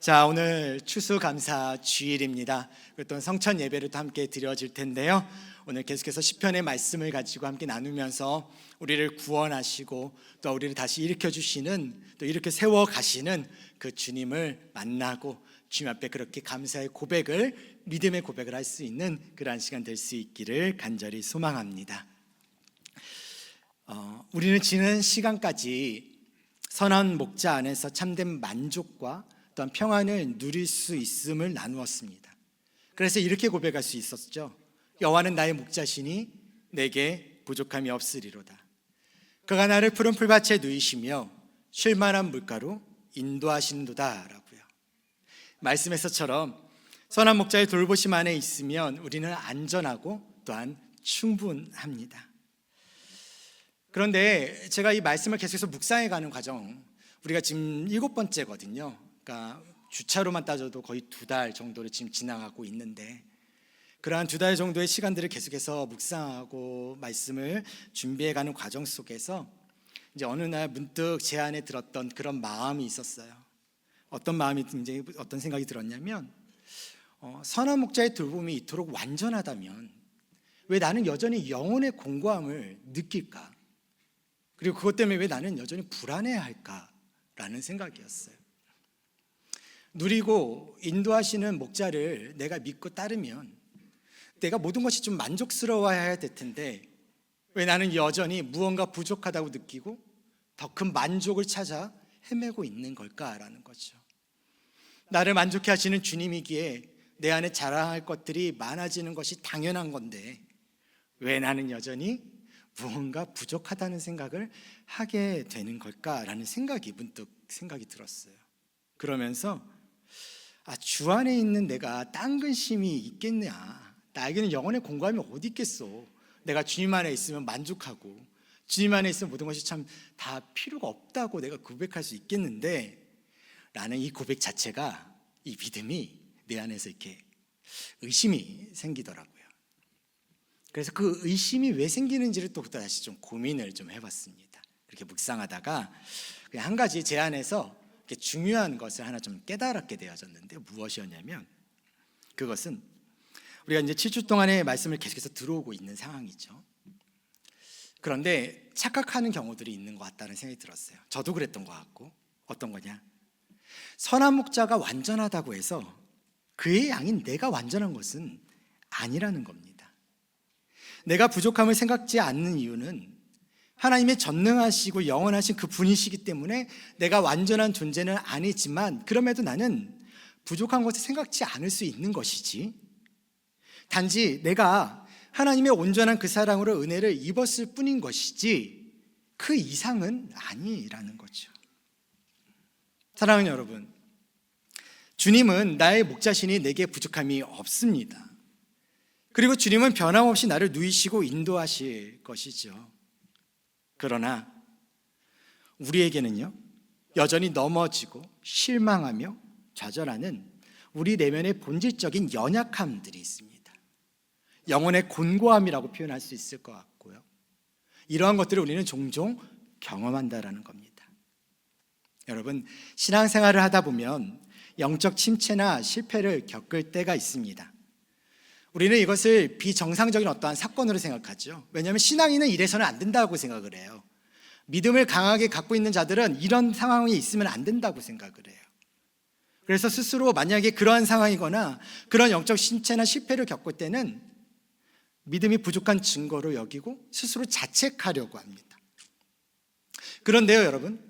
자, 오늘 추수감사 주일입니다. 또 성천 예배를 또 함께 드려질 텐데요. 오늘 계속해서 시편의 말씀을 가지고 함께 나누면서 우리를 구원하시고 또 우리를 다시 일으켜 주시는, 또 이렇게 세워 가시는 그 주님을 만나고 주님 앞에 그렇게 감사의 고백을, 믿음의 고백을 할 수 있는 그러한 시간 될 수 있기를 간절히 소망합니다. 우리는 지난 시간까지 선한 목자 안에서 참된 만족과 또한 평안을 누릴 수 있음을 나누었습니다. 그래서 이렇게 고백할 수 있었죠. 여호와는 나의 목자시니 내게 부족함이 없으리로다. 그가 나를 푸른 풀밭에 누이시며 쉴 만한 물가로 인도하시는도다 라고요. 말씀에서처럼 선한 목자의 돌보심 안에 있으면 우리는 안전하고 또한 충분합니다. 그런데 제가 이 말씀을 계속해서 묵상해 가는 과정, 우리가 지금 7번째거든요. 그러니까 주차로만 따져도 거의 2달 정도를 지금 지나가고 있는데, 그러한 2달 정도의 시간들을 계속해서 묵상하고 말씀을 준비해가는 과정 속에서 이제 어느 날 문득 제 안에 들었던 그런 마음이 있었어요. 어떤 마음이, 이제 어떤 생각이 들었냐면, 선한 목자의 돌봄이 이토록 완전하다면 왜 나는 여전히 영혼의 공고함을 느낄까? 그리고 그것 때문에 왜 나는 여전히 불안해할까라는 생각이었어요. 누리고 인도하시는 목자를 내가 믿고 따르면 내가 모든 것이 좀 만족스러워야 될 텐데 왜 나는 여전히 무언가 부족하다고 느끼고 더 큰 만족을 찾아 헤매고 있는 걸까라는 거죠. 나를 만족해 하시는 주님이기에 내 안에 자랑할 것들이 많아지는 것이 당연한 건데 왜 나는 여전히 무언가 부족하다는 생각을 하게 되는 걸까라는 생각이 문득 생각이 들었어요. 그러면서 주 안에 있는 내가 딴 근심이 있겠냐, 나에게는 영혼의 공감이 어디 있겠어. 내가 주님 안에 있으면 만족하고 주님 안에 있으면 모든 것이 참 다 필요가 없다고 내가 고백할 수 있겠는데 라는 이 고백 자체가, 이 믿음이 내 안에서 이렇게 의심이 생기더라고요. 그래서 그 의심이 왜 생기는지를 또 다시 좀 고민을 좀 해봤습니다. 이렇게 묵상하다가 그냥 한 가지 제 안에서 중요한 것을 하나 좀 깨달았게 되어졌는데, 무엇이었냐면 그것은 우리가 이제 7주 동안의 말씀을 계속해서 들어오고 있는 상황이죠. 그런데 착각하는 경우들이 있는 것 같다는 생각이 들었어요. 저도 그랬던 것 같고. 어떤 거냐? 선한 목자가 완전하다고 해서 그의 양인 내가 완전한 것은 아니라는 겁니다. 내가 부족함을 생각지 않는 이유는 하나님의 전능하시고 영원하신 그 분이시기 때문에 내가 완전한 존재는 아니지만 그럼에도 나는 부족한 것을 생각지 않을 수 있는 것이지, 단지 내가 하나님의 온전한 그 사랑으로 은혜를 입었을 뿐인 것이지 그 이상은 아니라는 거죠. 사랑하는 여러분, 주님은 나의 목자시니 내게 부족함이 없습니다. 그리고 주님은 변함없이 나를 누이시고 인도하실 것이죠. 그러나 우리에게는요, 여전히 넘어지고 실망하며 좌절하는 우리 내면의 본질적인 연약함들이 있습니다. 영혼의 곤고함이라고 표현할 수 있을 것 같고요. 이러한 것들을 우리는 종종 경험한다라는 겁니다. 여러분, 신앙생활을 하다 보면 영적 침체나 실패를 겪을 때가 있습니다. 우리는 이것을 비정상적인 어떠한 사건으로 생각하죠. 왜냐하면 신앙인은 이래서는 안 된다고 생각을 해요. 믿음을 강하게 갖고 있는 자들은 이런 상황이 있으면 안 된다고 생각을 해요. 그래서 스스로 만약에 그러한 상황이거나 그런 영적 침체나 실패를 겪을 때는 믿음이 부족한 증거로 여기고 스스로 자책하려고 합니다. 그런데요, 여러분,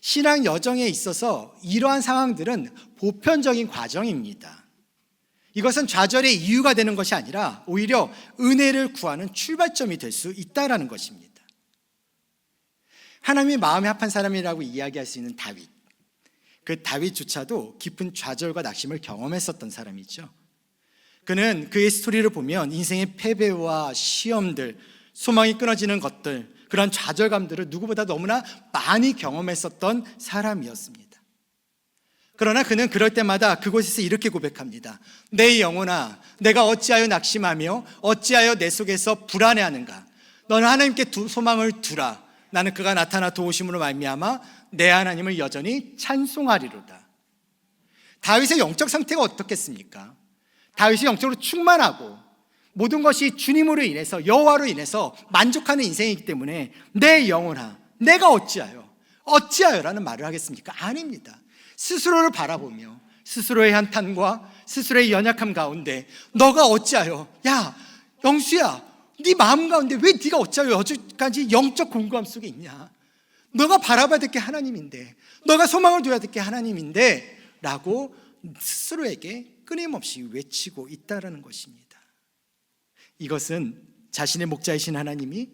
신앙 여정에 있어서 이러한 상황들은 보편적인 과정입니다. 이것은 좌절의 이유가 되는 것이 아니라 오히려 은혜를 구하는 출발점이 될 수 있다는 것입니다. 하나님의 마음에 합한 사람이라고 이야기할 수 있는 다윗, 그 다윗조차도 깊은 좌절과 낙심을 경험했었던 사람이죠. 그는 그의 스토리를 보면 인생의 패배와 시험들, 소망이 끊어지는 것들, 그런 좌절감들을 누구보다 너무나 많이 경험했었던 사람이었습니다. 그러나 그는 그럴 때마다 그곳에서 이렇게 고백합니다. 내 영혼아, 내가 어찌하여 낙심하며 어찌하여 내 속에서 불안해하는가? 너는 하나님께 소망을 두라. 나는 그가 나타나 도우심으로 말미암아 내 하나님을 여전히 찬송하리로다. 다윗의 영적 상태가 어떻겠습니까? 다윗이 영적으로 충만하고 모든 것이 주님으로 인해서, 여호와로 인해서 만족하는 인생이기 때문에 내 영혼아 내가 어찌하여라는 말을 하겠습니까? 아닙니다. 스스로를 바라보며 스스로의 한탄과 스스로의 연약함 가운데 너가 어찌하여, 야 영수야, 네 마음 가운데 왜 네가 어찌하여 여기까지 영적 공고함 속에 있냐? 너가 바라봐야 될 게 하나님인데, 너가 소망을 둬야 될 게 하나님인데 라고 스스로에게 끊임없이 외치고 있다는 것입니다. 이것은 자신의 목자이신 하나님이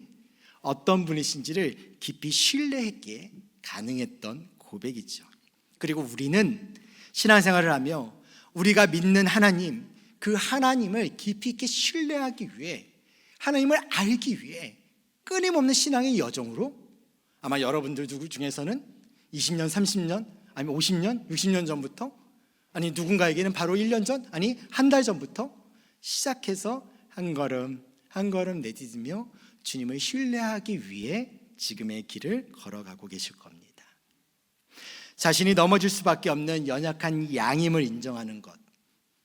어떤 분이신지를 깊이 신뢰했기에 가능했던 고백이죠. 그리고 우리는 신앙생활을 하며 우리가 믿는 하나님, 그 하나님을 깊이 있게 신뢰하기 위해, 하나님을 알기 위해 끊임없는 신앙의 여정으로, 아마 여러분들 중에서는 20년, 30년, 아니면 50년, 60년 전부터, 아니 누군가에게는 바로 1년 전, 아니 한 달 전부터 시작해서 한 걸음 한 걸음 내딛으며 주님을 신뢰하기 위해 지금의 길을 걸어가고 계실 겁니다. 자신이 넘어질 수밖에 없는 연약한 양임을 인정하는 것,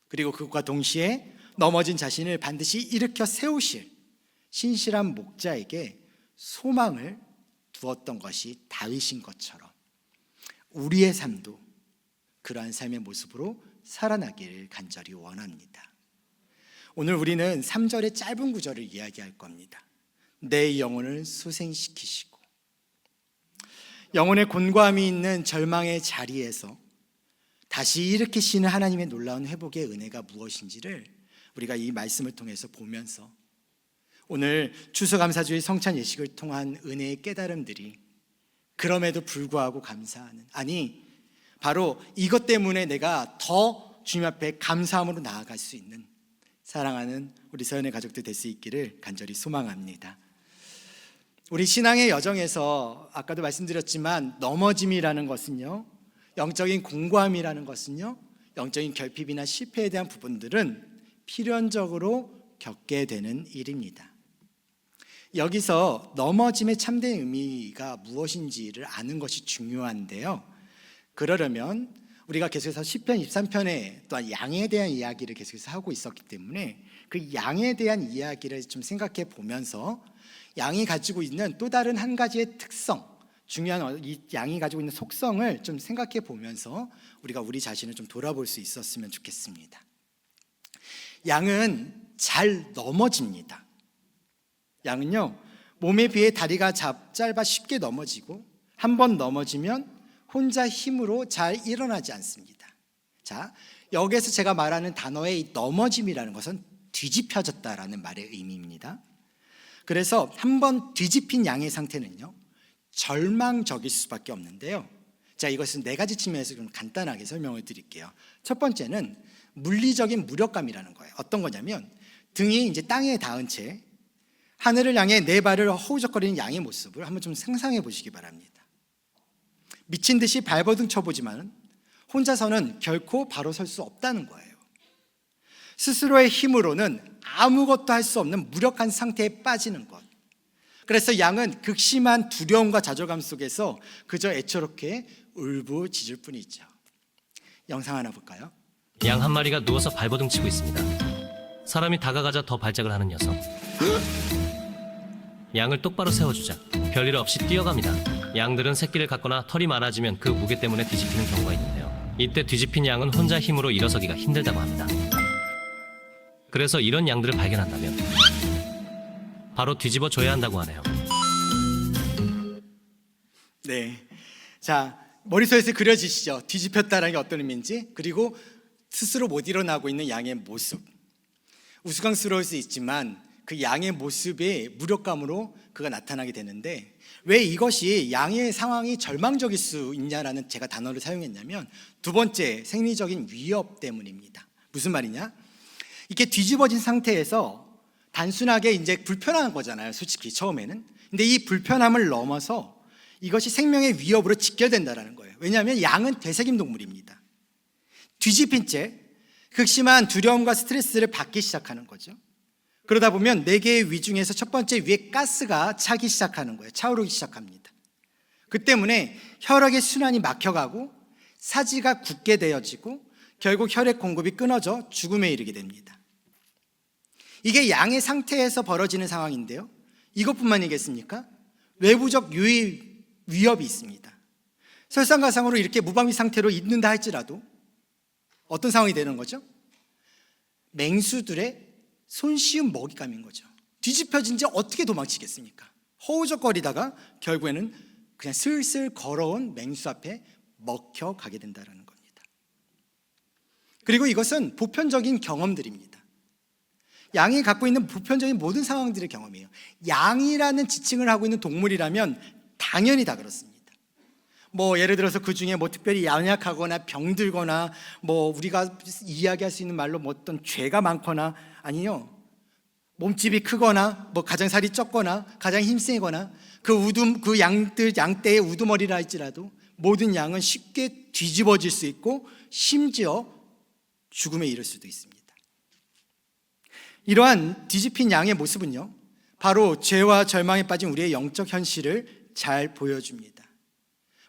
그리고 그것과 동시에 넘어진 자신을 반드시 일으켜 세우실 신실한 목자에게 소망을 두었던 것이 다윗인 것처럼 우리의 삶도 그러한 삶의 모습으로 살아나기를 간절히 원합니다. 오늘 우리는 3절의 짧은 구절을 이야기할 겁니다. 내 영혼을 소생시키시고. 영혼의 곤고함이 있는 절망의 자리에서 다시 일으키시는 하나님의 놀라운 회복의 은혜가 무엇인지를 우리가 이 말씀을 통해서 보면서 오늘 추수감사주의 성찬 예식을 통한 은혜의 깨달음들이 그럼에도 불구하고 감사하는, 아니 바로 이것 때문에 내가 더 주님 앞에 감사함으로 나아갈 수 있는 사랑하는 우리 서연의 가족들 될 수 있기를 간절히 소망합니다. 우리 신앙의 여정에서 아까도 말씀드렸지만 넘어짐이라는 것은요, 영적인 공고함이라는 것은요, 영적인 결핍이나 실패에 대한 부분들은 필연적으로 겪게 되는 일입니다. 여기서 넘어짐의 참된 의미가 무엇인지를 아는 것이 중요한데요, 그러려면 우리가 계속해서 시편 23편에 또한 양에 대한 이야기를 계속해서 하고 있었기 때문에 그 양에 대한 이야기를 좀 생각해 보면서 양이 가지고 있는 또 다른 한 가지의 특성, 중요한 이 양이 가지고 있는 속성을 좀 생각해 보면서 우리가 우리 자신을 좀 돌아볼 수 있었으면 좋겠습니다. 양은 잘 넘어집니다. 양은요, 몸에 비해 다리가 짧아 쉽게 넘어지고 한 번 넘어지면 혼자 힘으로 잘 일어나지 않습니다. 자, 여기에서 제가 말하는 단어의 이 넘어짐이라는 것은 뒤집혀졌다라는 말의 의미입니다. 그래서 한 번 뒤집힌 양의 상태는요, 절망적일 수밖에 없는데요. 자, 이것은 네 가지 측면에서 좀 간단하게 설명을 드릴게요. 첫 번째는 물리적인 무력감이라는 거예요. 어떤 거냐면 등이 이제 땅에 닿은 채 하늘을 향해 네 발을 허우적거리는 양의 모습을 한번 좀 상상해 보시기 바랍니다. 미친 듯이 발버둥 쳐보지만 혼자서는 결코 바로 설 수 없다는 거예요. 스스로의 힘으로는 아무것도 할 수 없는 무력한 상태에 빠지는 것. 그래서 양은 극심한 두려움과 좌절감 속에서 그저 애처롭게 울부짖을 뿐이죠. 영상 하나 볼까요? 양 한 마리가 누워서 발버둥 치고 있습니다. 사람이 다가가자 더 발작을 하는 녀석. 양을 똑바로 세워주자 별일 없이 뛰어갑니다. 양들은 새끼를 갖거나 털이 많아지면 그 무게 때문에 뒤집히는 경우가 있는데요, 이때 뒤집힌 양은 혼자 힘으로 일어서기가 힘들다고 합니다. 그래서 이런 양들을 발견한다면 바로 뒤집어 줘야 한다고 하네요. 네, 자, 머릿속에서 그려지시죠? 뒤집혔다는 게 어떤 의미인지, 그리고 스스로 못 일어나고 있는 양의 모습. 우스꽝스러울 수 있지만 그 양의 모습의 무력감으로 그가 나타나게 되는데, 왜 이것이 양의 상황이 절망적일 수 있냐라는 제가 단어를 사용했냐면 두 번째, 생리적인 위협 때문입니다. 무슨 말이냐? 이렇게 뒤집어진 상태에서 단순하게 이제 불편한 거잖아요, 솔직히 처음에는. 근데 이 불편함을 넘어서 이것이 생명의 위협으로 직결된다는 거예요. 왜냐하면 양은 되새김 동물입니다. 뒤집힌 채 극심한 두려움과 스트레스를 받기 시작하는 거죠. 그러다 보면 네 개의 위 중에서 첫 번째 위에 가스가 차기 시작하는 거예요. 차오르기 시작합니다. 그 때문에 혈액의 순환이 막혀가고 사지가 굳게 되어지고 결국 혈액 공급이 끊어져 죽음에 이르게 됩니다. 이게 양의 상태에서 벌어지는 상황인데요, 이것뿐만이겠습니까? 외부적 유입 위협이 있습니다. 설상가상으로 이렇게 무방비 상태로 있는다 할지라도 어떤 상황이 되는 거죠? 맹수들의 손쉬운 먹잇감인 거죠. 뒤집혀진 지 어떻게 도망치겠습니까? 허우적거리다가 결국에는 그냥 슬슬 걸어온 맹수 앞에 먹혀 가게 된다는 겁니다. 그리고 이것은 보편적인 경험들입니다. 양이 갖고 있는 보편적인 모든 상황들의 경험이에요. 양이라는 지칭을 하고 있는 동물이라면 당연히 다 그렇습니다. 예를 들어서 그 중에 특별히 연약하거나 병들거나 우리가 이야기할 수 있는 말로 어떤 죄가 많거나, 아니요, 몸집이 크거나 가장 살이 적거나 가장 힘세거나 그 양떼의 우두머리라 할지라도 모든 양은 쉽게 뒤집어질 수 있고 심지어 죽음에 이를 수도 있습니다. 이러한 뒤집힌 양의 모습은요, 바로 죄와 절망에 빠진 우리의 영적 현실을 잘 보여줍니다.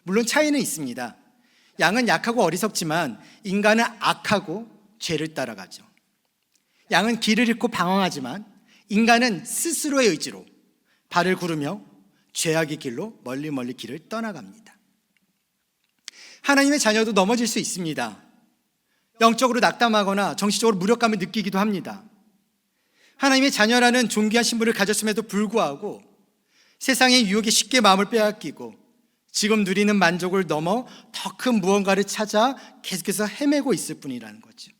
물론 차이는 있습니다. 양은 약하고 어리석지만 인간은 악하고 죄를 따라가죠. 양은 길을 잃고 방황하지만 인간은 스스로의 의지로 발을 구르며 죄악의 길로 멀리 길을 떠나갑니다. 하나님의 자녀도 넘어질 수 있습니다. 영적으로 낙담하거나 정신적으로 무력감을 느끼기도 합니다. 하나님의 자녀라는 존귀한 신분을 가졌음에도 불구하고 세상의 유혹에 쉽게 마음을 빼앗기고 지금 누리는 만족을 넘어 더 큰 무언가를 찾아 계속해서 헤매고 있을 뿐이라는 거죠.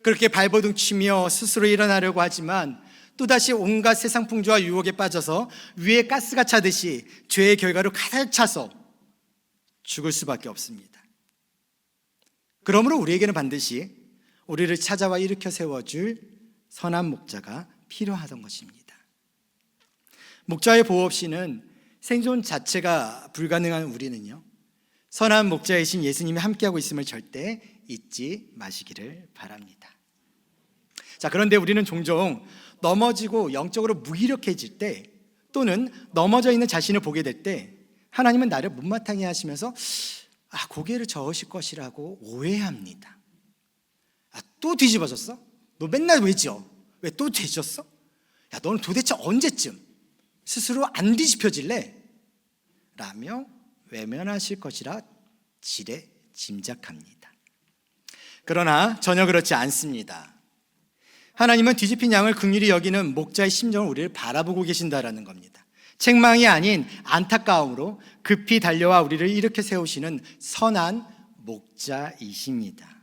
그렇게 발버둥 치며 스스로 일어나려고 하지만 또다시 온갖 세상 풍조와 유혹에 빠져서 위에 가스가 차듯이 죄의 결과로 가득 차서 죽을 수밖에 없습니다. 그러므로 우리에게는 반드시 우리를 찾아와 일으켜 세워줄 선한 목자가 필요하던 것입니다. 목자의 보호 없이는 생존 자체가 불가능한 우리는요, 선한 목자이신 예수님이 함께하고 있음을 절대 잊지 마시기를 바랍니다. 자, 그런데 우리는 종종 넘어지고 영적으로 무기력해질 때, 또는 넘어져 있는 자신을 보게 될 때 하나님은 나를 못마땅해 하시면서 고개를 저으실 것이라고 오해합니다. 또 뒤집어졌어? 너 맨날 왜 지어? 왜 또 뒤졌어? 너는 도대체 언제쯤 스스로 안 뒤집혀질래? 라며 외면하실 것이라 지레 짐작합니다. 그러나 전혀 그렇지 않습니다. 하나님은 뒤집힌 양을 긍휼히 여기는 목자의 심정을 우리를 바라보고 계신다라는 겁니다. 책망이 아닌 안타까움으로 급히 달려와 우리를 일으켜 세우시는 선한 목자이십니다.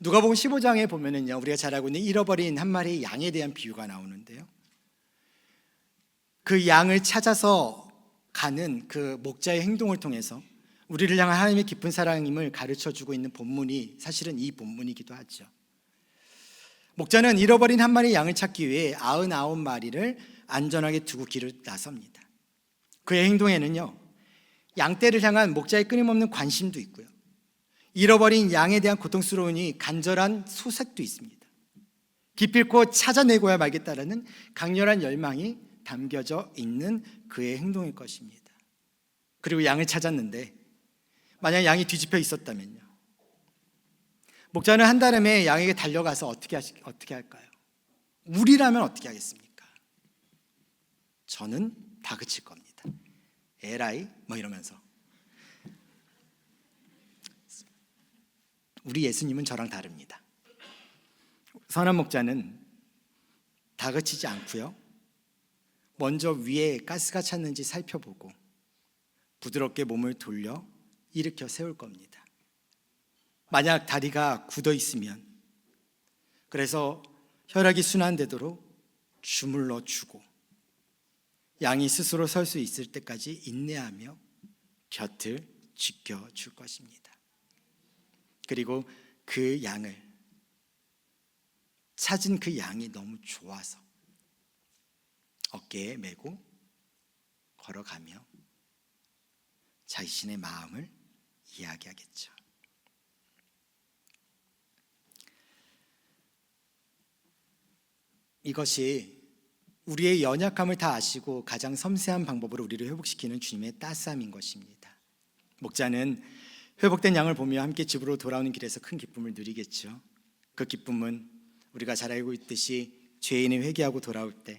누가복음 15장에 보면은요, 우리가 잘 알고 있는 잃어버린 한 마리의 양에 대한 비유가 나오는데요, 그 양을 찾아서 가는 그 목자의 행동을 통해서 우리를 향한 하나님의 깊은 사랑임을 가르쳐주고 있는 본문이 사실은 이 본문이기도 하죠. 목자는 잃어버린 한 마리의 양을 찾기 위해 99마리를 안전하게 두고 길을 나섭니다. 그의 행동에는요, 양떼를 향한 목자의 끊임없는 관심도 있고요, 잃어버린 양에 대한 고통스러우니 간절한 소색도 있습니다. 기필코 찾아내고야 말겠다라는 강렬한 열망이 담겨져 있는 그의 행동일 것입니다. 그리고 양을 찾았는데 만약 양이 뒤집혀 있었다면요, 목자는 한달음에 양에게 달려가서 어떻게 할까요? 우리라면 어떻게 하겠습니까? 저는 다그칠 겁니다. 에라이 이러면서. 우리 예수님은 저랑 다릅니다. 선한 목자는 다그치지 않고요, 먼저 위에 가스가 찼는지 살펴보고 부드럽게 몸을 돌려 일으켜 세울 겁니다. 만약 다리가 굳어 있으면 그래서 혈액이 순환되도록 주물러 주고 양이 스스로 설 수 있을 때까지 인내하며 곁을 지켜줄 것입니다. 그리고 그 양을 찾은 그 양이 너무 좋아서 어깨에 메고 걸어가며 자신의 마음을 이야기하겠죠. 이것이 우리의 연약함을 다 아시고 가장 섬세한 방법으로 우리를 회복시키는 주님의 따스함인 것입니다. 목자는 회복된 양을 보며 함께 집으로 돌아오는 길에서 큰 기쁨을 누리겠죠. 그 기쁨은 우리가 잘 알고 있듯이 죄인이 회개하고 돌아올 때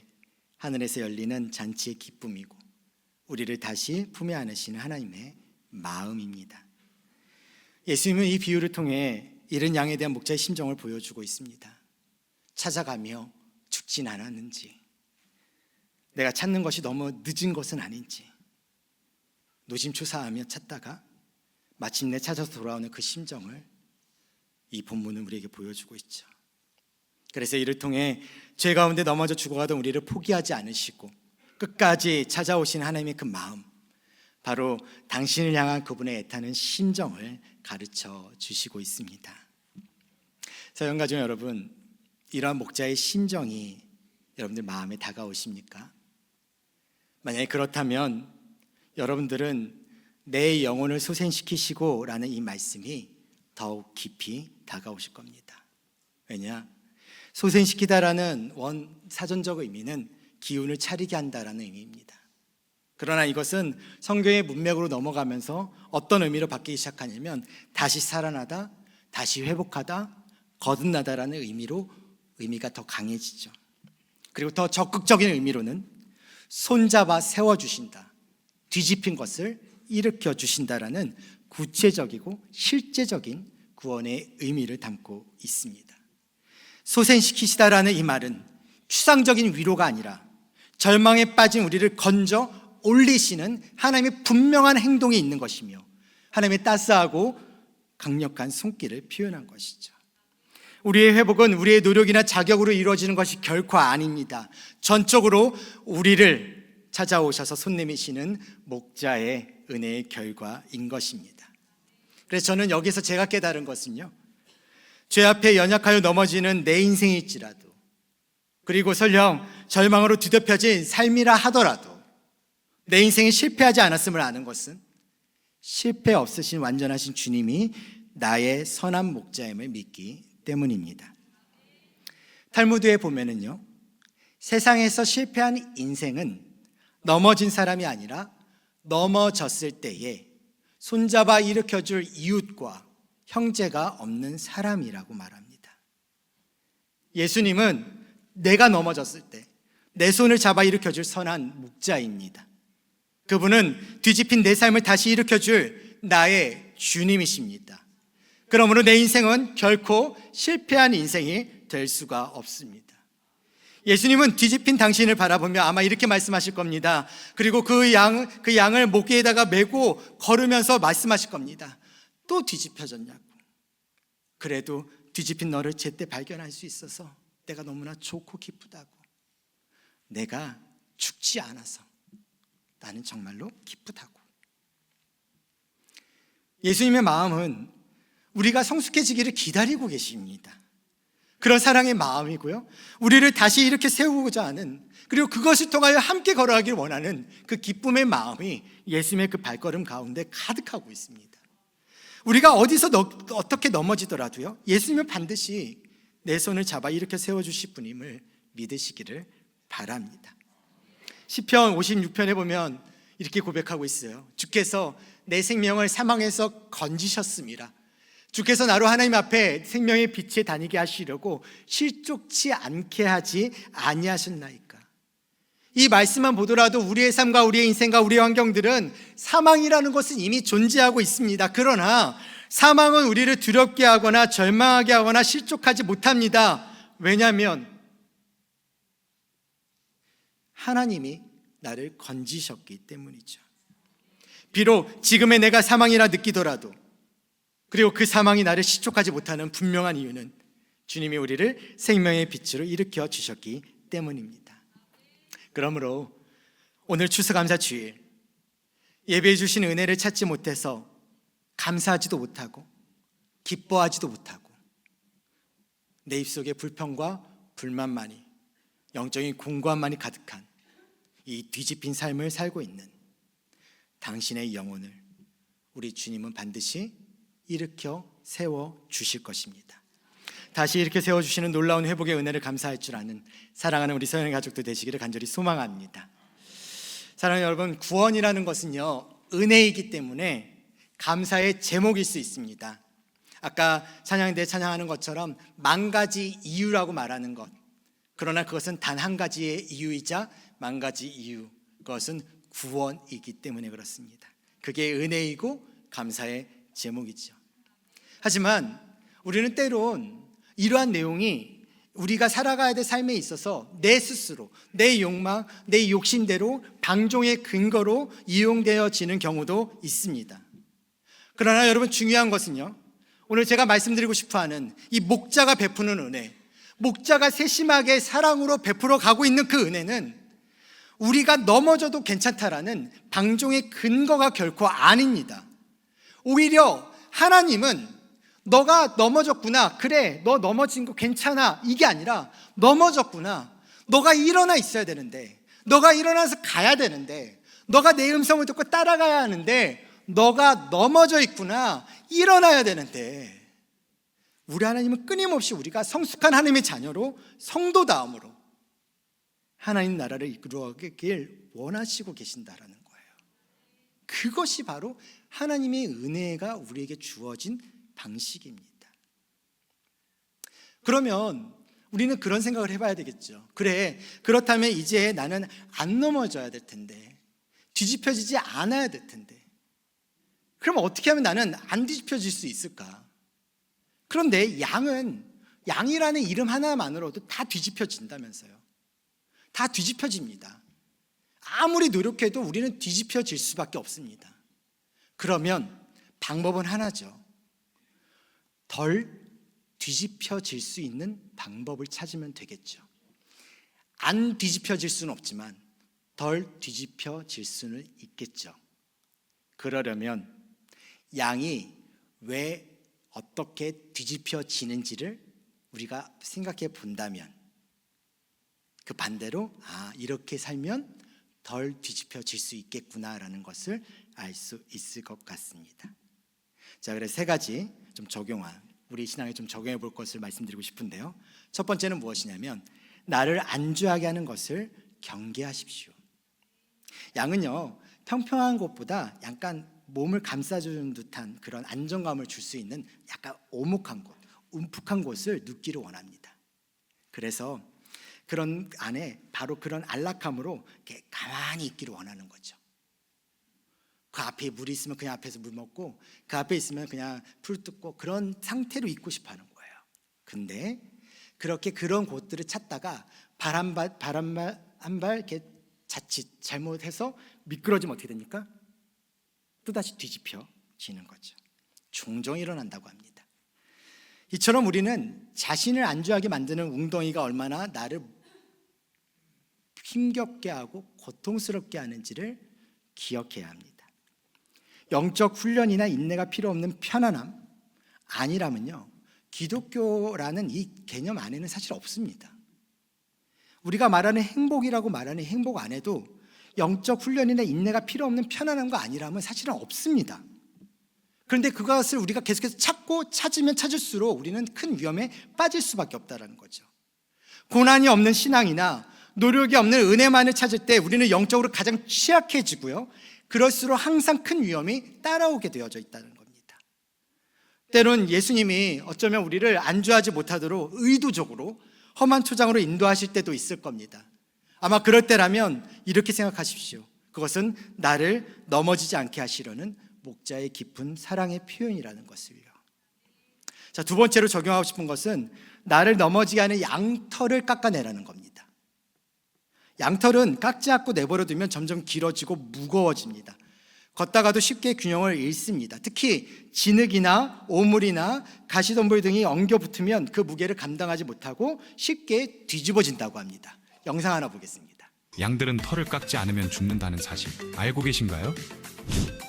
하늘에서 열리는 잔치의 기쁨이고 우리를 다시 품에 안으시는 하나님의 마음입니다. 예수님은 이 비유를 통해 잃은 양에 대한 목자의 심정을 보여주고 있습니다. 찾아가며 죽진 않았는지, 내가 찾는 것이 너무 늦은 것은 아닌지, 노심초사하며 찾다가 마침내 찾아서 돌아오는 그 심정을 이 본문은 우리에게 보여주고 있죠. 그래서 이를 통해 죄 가운데 넘어져 죽어가던 우리를 포기하지 않으시고 끝까지 찾아오신 하나님의 그 마음, 바로 당신을 향한 그분의 애타는 심정을 가르쳐 주시고 있습니다. 사랑가족 여러분, 이러한 목자의 심정이 여러분들 마음에 다가오십니까? 만약에 그렇다면 여러분들은 내 영혼을 소생시키시고 라는 이 말씀이 더욱 깊이 다가오실 겁니다. 왜냐? 소생시키다라는 사전적 의미는 기운을 차리게 한다라는 의미입니다. 그러나 이것은 성경의 문맥으로 넘어가면서 어떤 의미로 바뀌기 시작하냐면 다시 살아나다, 다시 회복하다, 거듭나다라는 의미가 더 강해지죠. 그리고 더 적극적인 의미로는 손잡아 세워주신다, 뒤집힌 것을 일으켜 주신다라는 구체적이고 실제적인 구원의 의미를 담고 있습니다. 소생시키시다라는 이 말은 추상적인 위로가 아니라 절망에 빠진 우리를 건져 올리시는 하나님의 분명한 행동이 있는 것이며 하나님의 따스하고 강력한 손길을 표현한 것이죠. 우리의 회복은 우리의 노력이나 자격으로 이루어지는 것이 결코 아닙니다. 전적으로 우리를 찾아오셔서 손 내미시는 목자의 은혜의 결과인 것입니다. 그래서 저는 여기서 제가 깨달은 것은요, 죄 앞에 연약하여 넘어지는 내 인생일지라도, 그리고 설령 절망으로 뒤덮여진 삶이라 하더라도 내 인생이 실패하지 않았음을 아는 것은 실패 없으신 완전하신 주님이 나의 선한 목자임을 믿기 때문입니다. 탈무드에 보면은요, 세상에서 실패한 인생은 넘어진 사람이 아니라 넘어졌을 때에 손잡아 일으켜줄 이웃과 형제가 없는 사람이라고 말합니다. 예수님은 내가 넘어졌을 때 내 손을 잡아 일으켜줄 선한 목자입니다. 그분은 뒤집힌 내 삶을 다시 일으켜줄 나의 주님이십니다. 그러므로 내 인생은 결코 실패한 인생이 될 수가 없습니다. 예수님은 뒤집힌 당신을 바라보며 아마 이렇게 말씀하실 겁니다. 그리고 그 양을 목에다가 메고 걸으면서 말씀하실 겁니다. 또 뒤집혀졌냐고. 그래도 뒤집힌 너를 제때 발견할 수 있어서 내가 너무나 좋고 기쁘다고. 내가 죽지 않아서 나는 정말로 기쁘다고. 예수님의 마음은 우리가 성숙해지기를 기다리고 계십니다. 그런 사랑의 마음이고요, 우리를 다시 이렇게 세우고자 하는, 그리고 그것을 통하여 함께 걸어가길 원하는 그 기쁨의 마음이 예수님의 그 발걸음 가운데 가득하고 있습니다. 우리가 어디서 어떻게 넘어지더라도요, 예수님은 반드시 내 손을 잡아 이렇게 세워주실 분임을 믿으시기를 바랍니다. 시편 56편에 보면 이렇게 고백하고 있어요. 주께서 내 생명을 사망에서 건지셨습니다. 주께서 나로 하나님 앞에 생명의 빛에 다니게 하시려고 실족치 않게 하지 아니하셨나이까. 이 말씀만 보더라도 우리의 삶과 우리의 인생과 우리의 환경들은 사망이라는 것은 이미 존재하고 있습니다. 그러나 사망은 우리를 두렵게 하거나 절망하게 하거나 실족하지 못합니다. 왜냐하면 하나님이 나를 건지셨기 때문이죠. 비록 지금의 내가 사망이라 느끼더라도, 그리고 그 사망이 나를 실족하지 못하는 분명한 이유는 주님이 우리를 생명의 빛으로 일으켜 주셨기 때문입니다. 그러므로 오늘 추수감사 주일, 예배해 주신 은혜를 찾지 못해서 감사하지도 못하고 기뻐하지도 못하고 내 입속에 불평과 불만만이, 영적인 공고함만이 가득한 이 뒤집힌 삶을 살고 있는 당신의 영혼을 우리 주님은 반드시 일으켜 세워 주실 것입니다. 다시 이렇게 세워주시는 놀라운 회복의 은혜를 감사할 줄 아는 사랑하는 우리 서영의 가족들 되시기를 간절히 소망합니다. 사랑하는 여러분, 구원이라는 것은요, 은혜이기 때문에 감사의 제목일 수 있습니다. 아까 찬양대 찬양하는 것처럼 만 가지 이유라고 말하는 것, 그러나 그것은 단 한 가지의 이유이자 만 가지 이유, 그것은 구원이기 때문에 그렇습니다. 그게 은혜이고 감사의 제목이죠. 하지만 우리는 때론 이러한 내용이 우리가 살아가야 될 삶에 있어서 내 스스로, 내 욕망, 내 욕심대로 방종의 근거로 이용되어지는 경우도 있습니다. 그러나 여러분, 중요한 것은요, 오늘 제가 말씀드리고 싶어하는 이 목자가 베푸는 은혜, 목자가 세심하게 사랑으로 베풀어 가고 있는 그 은혜는 우리가 넘어져도 괜찮다라는 방종의 근거가 결코 아닙니다. 오히려 하나님은 너가 넘어졌구나, 그래 너 넘어진 거 괜찮아, 이게 아니라 넘어졌구나, 너가 일어나 있어야 되는데, 너가 일어나서 가야 되는데, 너가 내 음성을 듣고 따라가야 하는데 너가 넘어져 있구나, 일어나야 되는데, 우리 하나님은 끊임없이 우리가 성숙한 하나님의 자녀로 성도다움으로 하나님 나라를 이끌어가길 원하시고 계신다라는 거예요. 그것이 바로 하나님의 은혜가 우리에게 주어진 방식입니다. 그러면 우리는 그런 생각을 해봐야 되겠죠. 그래, 그렇다면 이제 나는 안 넘어져야 될 텐데, 뒤집혀지지 않아야 될 텐데, 그럼 어떻게 하면 나는 안 뒤집혀질 수 있을까? 그런데 양이라는 이름 하나만으로도 다 뒤집혀진다면서요. 다 뒤집혀집니다. 아무리 노력해도 우리는 뒤집혀질 수밖에 없습니다. 그러면 방법은 하나죠. 덜 뒤집혀질 수 있는 방법을 찾으면 되겠죠. 안 뒤집혀질 수는 없지만 덜 뒤집혀질 수는 있겠죠. 그러려면 양이 왜 어떻게 뒤집혀지는지를 우리가 생각해 본다면, 그 반대로 이렇게 살면 덜 뒤집혀질 수 있겠구나라는 것을 알 수 있을 것 같습니다. 자, 그래서 세 가지 좀 우리 신앙에 좀 적용해 볼 것을 말씀드리고 싶은데요. 첫 번째는 무엇이냐면, 나를 안주하게 하는 것을 경계하십시오. 양은요, 평평한 곳보다 약간 몸을 감싸주는 듯한 그런 안정감을 줄 수 있는 약간 오목한 곳, 움푹한 곳을 눕기를 원합니다. 그래서 그런 안에 바로 그런 안락함으로 이렇게 가만히 있기를 원하는 거죠. 그 앞에 물이 있으면 그냥 앞에서 물 먹고, 그 앞에 있으면 그냥 풀 뜯고, 그런 상태로 있고 싶어 하는 거예요. 근데 그렇게 그런 곳들을 찾다가 발 한 발 이렇게 자칫 잘못해서 미끄러지면 어떻게 됩니까? 또다시 뒤집혀지는 거죠. 종종 일어난다고 합니다. 이처럼 우리는 자신을 안주하게 만드는 웅덩이가 얼마나 나를 힘겹게 하고 고통스럽게 하는지를 기억해야 합니다. 영적 훈련이나 인내가 필요 없는 편안함 아니라면요, 기독교라는 이 개념 안에는 사실 없습니다. 우리가 말하는 행복이라고 말하는 행복 안에도 영적 훈련이나 인내가 필요 없는 편안함과 아니라면 사실은 없습니다. 그런데 그것을 우리가 계속해서 찾으면 찾을수록 우리는 큰 위험에 빠질 수밖에 없다는 거죠. 고난이 없는 신앙이나 노력이 없는 은혜만을 찾을 때 우리는 영적으로 가장 취약해지고요, 그럴수록 항상 큰 위험이 따라오게 되어져 있다는 겁니다. 때론 예수님이 어쩌면 우리를 안주하지 못하도록 의도적으로 험한 초장으로 인도하실 때도 있을 겁니다. 아마 그럴 때라면 이렇게 생각하십시오. 그것은 나를 넘어지지 않게 하시려는 목자의 깊은 사랑의 표현이라는 것을요. 자, 두 번째로 적용하고 싶은 것은 나를 넘어지게 하는 양털을 깎아내라는 겁니다. 양털은 깎지 않고 내버려 두면 점점 길어지고 무거워집니다. 걷다가도 쉽게 균형을 잃습니다. 특히 진흙이나 오물이나 가시덤불 등이 엉겨 붙으면 그 무게를 감당하지 못하고 쉽게 뒤집어진다고 합니다. 영상 하나 보겠습니다. 양들은 털을 깎지 않으면 죽는다는 사실 알고 계신가요?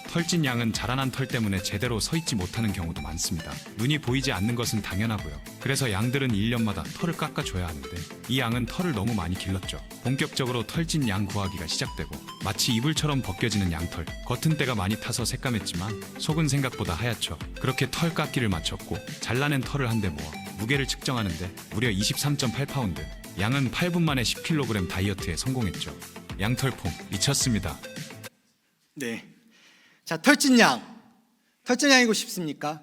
털진 양은 자라난 털 때문에 제대로 서 있지 못하는 경우도 많습니다. 눈이 보이지 않는 것은 당연하고요. 그래서 양들은 1년마다 털을 깎아줘야 하는데, 이 양은 털을 너무 많이 길렀죠. 본격적으로 털진 양 구하기가 시작되고, 마치 이불처럼 벗겨지는 양털, 겉은 때가 많이 타서 새까맸지만 속은 생각보다 하얗죠. 그렇게 털 깎기를 마쳤고 잘라낸 털을 한데 모아 무게를 측정하는데 무려 23.8파운드, 양은 8분 만에 10kg 다이어트에 성공했죠. 양털폼 미쳤습니다. 네, 자, 털진 양, 털전향이고 싶습니까?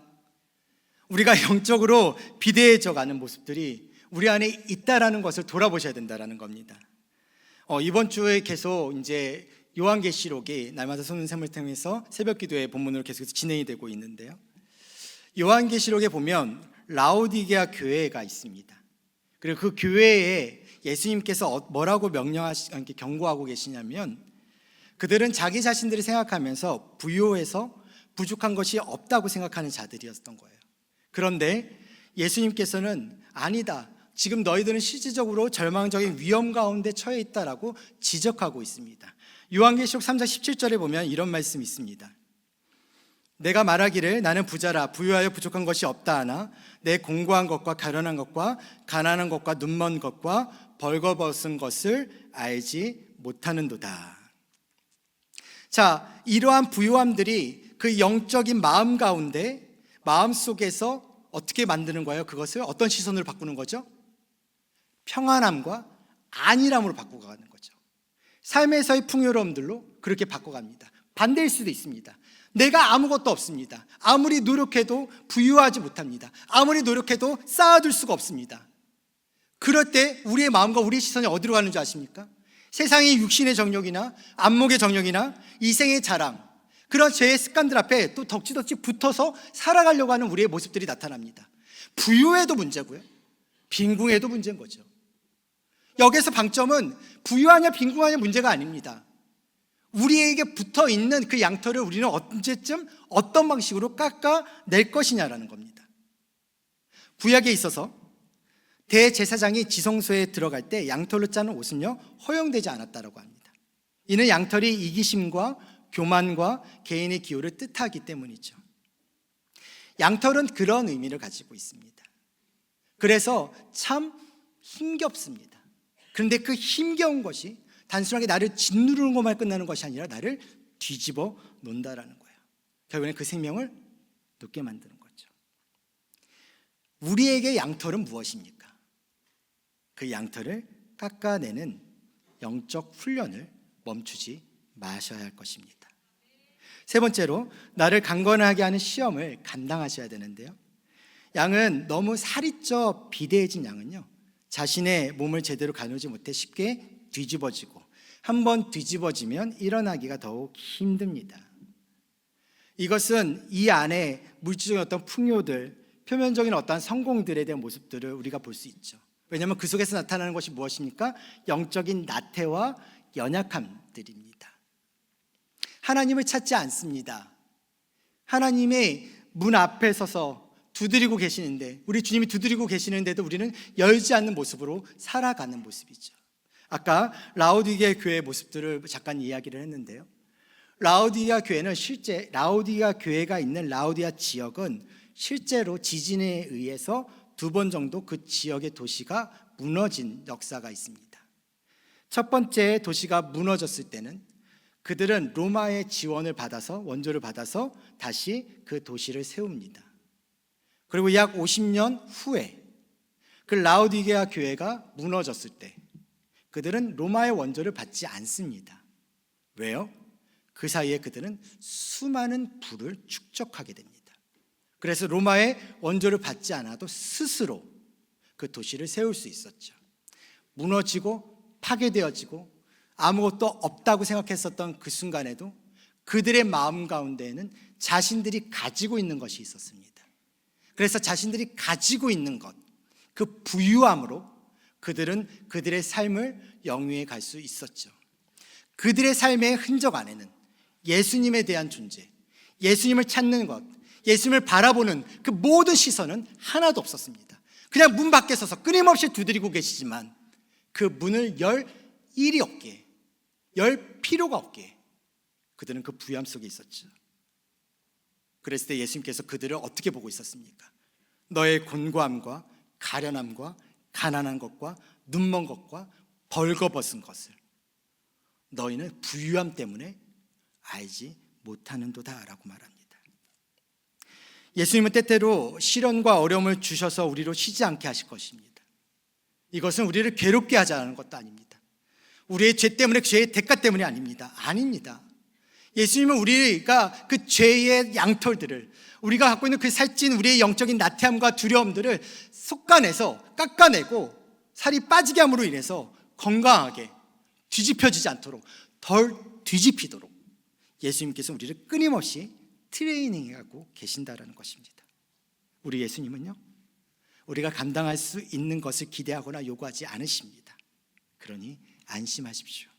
우리가 영적으로 비대해져 가는 모습들이 우리 안에 있다라는 것을 돌아보셔야 된다라는 겁니다. 이번 주에 계속 이제 요한계시록이 날마다 솟는 샘을 통해서 새벽기도의 본문으로 계속해서 진행이 되고 있는데요. 요한계시록에 보면 라오디게아 교회가 있습니다. 그리고 그 교회에 예수님께서 뭐라고 경고하고 계시냐면, 그들은 자기 자신들이 생각하면서 부요해서 부족한 것이 없다고 생각하는 자들이었던 거예요. 그런데 예수님께서는 아니다, 지금 너희들은 실질적으로 절망적인 위험 가운데 처해 있다라고 지적하고 있습니다. 요한계시록 3장 17절에 보면 이런 말씀이 있습니다. 내가 말하기를 나는 부자라 부유하여 부족한 것이 없다 하나 내 공고한 것과 가련한 것과 가난한 것과 눈먼 것과 벌거벗은 것을 알지 못하는도다. 자, 이러한 부유함들이 그 영적인 마음 가운데, 마음 속에서 어떻게 만드는 거예요? 그것을 어떤 시선으로 바꾸는 거죠? 평안함과 안일함으로 바꿔가는 거죠. 삶에서의 풍요로움들로 그렇게 바꿔갑니다. 반대일 수도 있습니다. 내가 아무것도 없습니다. 아무리 노력해도 부유하지 못합니다. 아무리 노력해도 쌓아둘 수가 없습니다. 그럴 때 우리의 마음과 우리의 시선이 어디로 가는 줄 아십니까? 세상의 육신의 정욕이나 안목의 정욕이나 이생의 자랑, 그런 죄의 습관들 앞에 또 덕지덕지 붙어서 살아가려고 하는 우리의 모습들이 나타납니다. 부유해도 문제고요, 빈궁해도 문제인 거죠. 여기서 방점은 부유하냐 빈궁하냐 문제가 아닙니다. 우리에게 붙어있는 그 양털을 우리는 언제쯤 어떤 방식으로 깎아낼 것이냐라는 겁니다. 구약에 있어서 대제사장이 지성소에 들어갈 때 양털로 짜는 옷은요 허용되지 않았다고 합니다. 이는 양털이 이기심과 교만과 개인의 기호를 뜻하기 때문이죠. 양털은 그런 의미를 가지고 있습니다. 그래서 참 힘겹습니다. 그런데 그 힘겨운 것이 단순하게 나를 짓누르는 것만 끝나는 것이 아니라 나를 뒤집어 놓는다라는 거예요. 결국에는 그 생명을 놓게 만드는 거죠. 우리에게 양털은 무엇입니까? 그 양털을 깎아내는 영적 훈련을 멈추지 마셔야 할 것입니다. 세 번째로, 나를 강건하게 하는 시험을 감당하셔야 되는데요. 양은 너무 살이 쪄 비대해진 양은요 자신의 몸을 제대로 가누지 못해 쉽게 뒤집어지고, 한번 뒤집어지면 일어나기가 더욱 힘듭니다. 이것은 이 안에 물질적인 어떤 풍요들, 표면적인 어떤 성공들에 대한 모습들을 우리가 볼 수 있죠. 왜냐하면 그 속에서 나타나는 것이 무엇입니까? 영적인 나태와 연약함들입니다. 하나님을 찾지 않습니다. 하나님의 문 앞에 서서 두드리고 계시는데, 우리 주님이 두드리고 계시는데도 우리는 열지 않는 모습으로 살아가는 모습이죠. 아까 라오디게아 교회의 모습들을 잠깐 이야기를 했는데요. 라오디게아 교회는 실제 라오디게아 교회가 있는 라오디게아 지역은 실제로 지진에 의해서 2번 정도 그 지역의 도시가 무너진 역사가 있습니다. 첫 번째 도시가 무너졌을 때는 그들은 로마의 지원을 받아서, 원조를 받아서 다시 그 도시를 세웁니다. 그리고 약 50년 후에 그 라오디게아 교회가 무너졌을 때 그들은 로마의 원조를 받지 않습니다. 왜요? 그 사이에 그들은 수많은 부를 축적하게 됩니다. 그래서 로마의 원조를 받지 않아도 스스로 그 도시를 세울 수 있었죠. 무너지고 파괴되어지고 아무것도 없다고 생각했었던 그 순간에도 그들의 마음 가운데에는 자신들이 가지고 있는 것이 있었습니다. 그래서 자신들이 가지고 있는 것, 그 부유함으로 그들은 그들의 삶을 영위해 갈 수 있었죠. 그들의 삶의 흔적 안에는 예수님에 대한 존재, 예수님을 찾는 것, 예수님을 바라보는 그 모든 시선은 하나도 없었습니다. 그냥 문 밖에 서서 끊임없이 두드리고 계시지만 그 문을 열 일이 없기에, 열 필요가 없기에 그들은 그 부유함 속에 있었죠. 그랬을 때 예수님께서 그들을 어떻게 보고 있었습니까? 너의 곤고함과 가련함과 가난한 것과 눈먼 것과 벌거벗은 것을 너희는 부유함 때문에 알지 못하는도다 라고 말합니다. 예수님은 때때로 시련과 어려움을 주셔서 우리로 쉬지 않게 하실 것입니다. 이것은 우리를 괴롭게 하자는 것도 아닙니다. 우리의 죄 때문에, 죄의 대가 때문이 아닙니다. 예수님은 우리가 그 죄의 양털들을, 우리가 갖고 있는 그 살찐 우리의 영적인 나태함과 두려움들을 솎아내서 깎아내고 살이 빠지게 함으로 인해서 건강하게 뒤집혀지지 않도록, 덜 뒤집히도록 예수님께서 우리를 끊임없이 트레이닝하고 계신다라는 것입니다. 우리 예수님은요, 우리가 감당할 수 있는 것을 기대하거나 요구하지 않으십니다. 그러니 안심하십시오.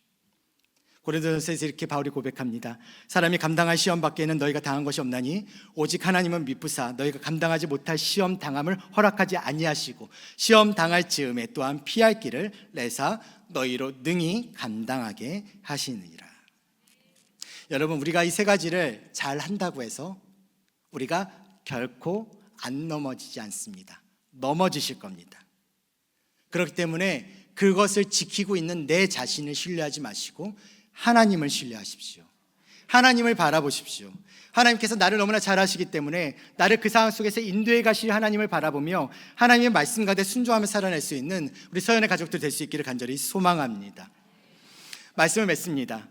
고린도전서에서 이렇게 바울이 고백합니다. 사람이 감당할 시험 밖에는 너희가 당한 것이 없나니 오직 하나님은 미쁘사 너희가 감당하지 못할 시험 당함을 허락하지 아니하시고 시험 당할 즈음에 또한 피할 길을 내사 너희로 능히 감당하게 하시느니라. 여러분, 우리가 이 세 가지를 잘 한다고 해서 우리가 결코 안 넘어지지 않습니다. 넘어지실 겁니다. 그렇기 때문에 그것을 지키고 있는 내 자신을 신뢰하지 마시고 하나님을 신뢰하십시오. 하나님을 바라보십시오. 하나님께서 나를 너무나 잘 아시기 때문에 나를 그 상황 속에서 인도해 가실 하나님을 바라보며 하나님의 말씀 가운데 순종하며 살아낼 수 있는 우리 서연의 가족들 될 수 있기를 간절히 소망합니다. 말씀을 맺습니다.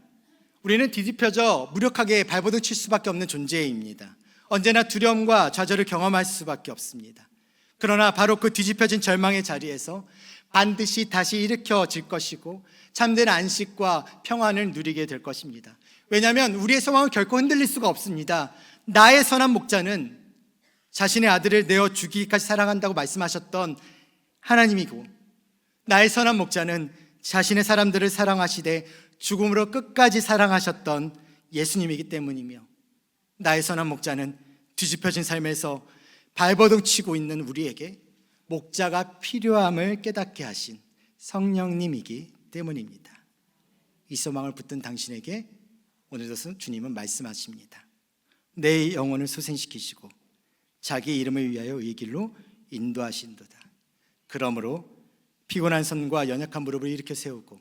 우리는 뒤집혀져 무력하게 발버둥 칠 수밖에 없는 존재입니다. 언제나 두려움과 좌절을 경험할 수밖에 없습니다. 그러나 바로 그 뒤집혀진 절망의 자리에서 반드시 다시 일으켜질 것이고 참된 안식과 평안을 누리게 될 것입니다. 왜냐하면 우리의 소망은 결코 흔들릴 수가 없습니다. 나의 선한 목자는 자신의 아들을 내어 주기까지 사랑한다고 말씀하셨던 하나님이고, 나의 선한 목자는 자신의 사람들을 사랑하시되 죽음으로 끝까지 사랑하셨던 예수님이기 때문이며, 나의 선한 목자는 뒤집혀진 삶에서 발버둥 치고 있는 우리에게 목자가 필요함을 깨닫게 하신 성령님이기 때문입니다. 이 소망을 붙든 당신에게 오늘도 주님은 말씀하십니다. 내 영혼을 소생시키시고 자기 이름을 위하여 이 길로 인도하신도다. 그러므로 피곤한 손과 연약한 무릎을 일으켜 세우고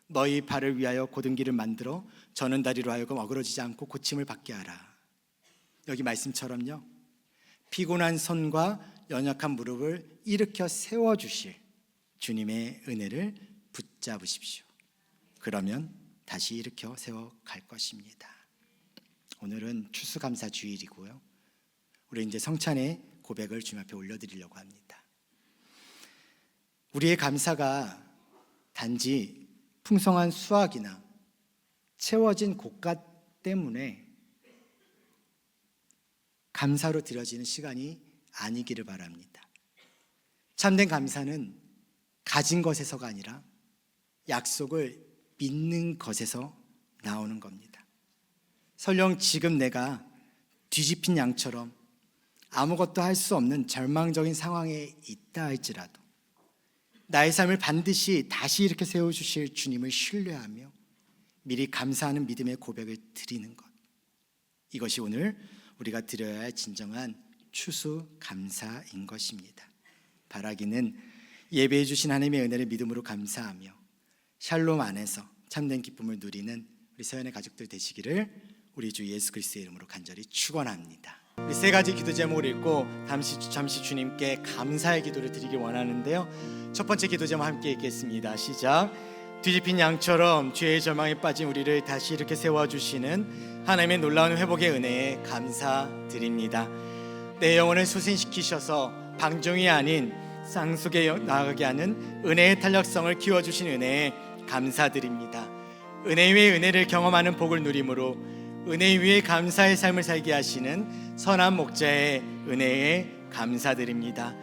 너희 발을 위하여 곧은 길을 만들어 저는 다리로 하여금 어그러지지 않고 고침을 받게 하라. 여기 말씀처럼요, 피곤한 손과 연약한 무릎을 일으켜 세워주실 주님의 은혜를 붙잡으십시오. 그러면 다시 일으켜 세워갈 것입니다. 오늘은 추수감사 주일이고요, 우리 이제 성찬의 고백을 주님 앞에 올려드리려고 합니다. 우리의 감사가 단지 풍성한 수확이나 채워진 곡간 때문에 감사로 드려지는 시간이 아니기를 바랍니다. 참된 감사는 가진 것에서가 아니라 약속을 믿는 것에서 나오는 겁니다. 설령 지금 내가 뒤집힌 양처럼 아무것도 할 수 없는 절망적인 상황에 있다 할지라도 나의 삶을 반드시 다시 이렇게 세워주실 주님을 신뢰하며 미리 감사하는 믿음의 고백을 드리는 것, 이것이 오늘 우리가 드려야 할 진정한 추수감사인 것입니다. 바라기는 예배해 주신 하나님의 은혜를 믿음으로 감사하며 샬롬 안에서 참된 기쁨을 누리는 우리 서연의 가족들 되시기를 우리 주 예수 그리스도의 이름으로 간절히 축원합니다. 우리 세 가지 기도 제목을 읽고 잠시 주님께 감사의 기도를 드리기 원하는데요, 첫 번째 기도 제목 함께 읽겠습니다. 시작. 뒤집힌 양처럼 죄의 절망에 빠진 우리를 다시 이렇게 세워주시는 하나님의 놀라운 회복의 은혜에 감사드립니다. 내 영혼을 소생시키셔서 방종이 아닌 쌍속에 나아가게 하는 은혜의 탄력성을 키워주신 은혜에 감사드립니다. 은혜 위에 은혜를 경험하는 복을 누림으로 은혜 위에 감사의 삶을 살게 하시는 선한 목자의 은혜에 감사드립니다.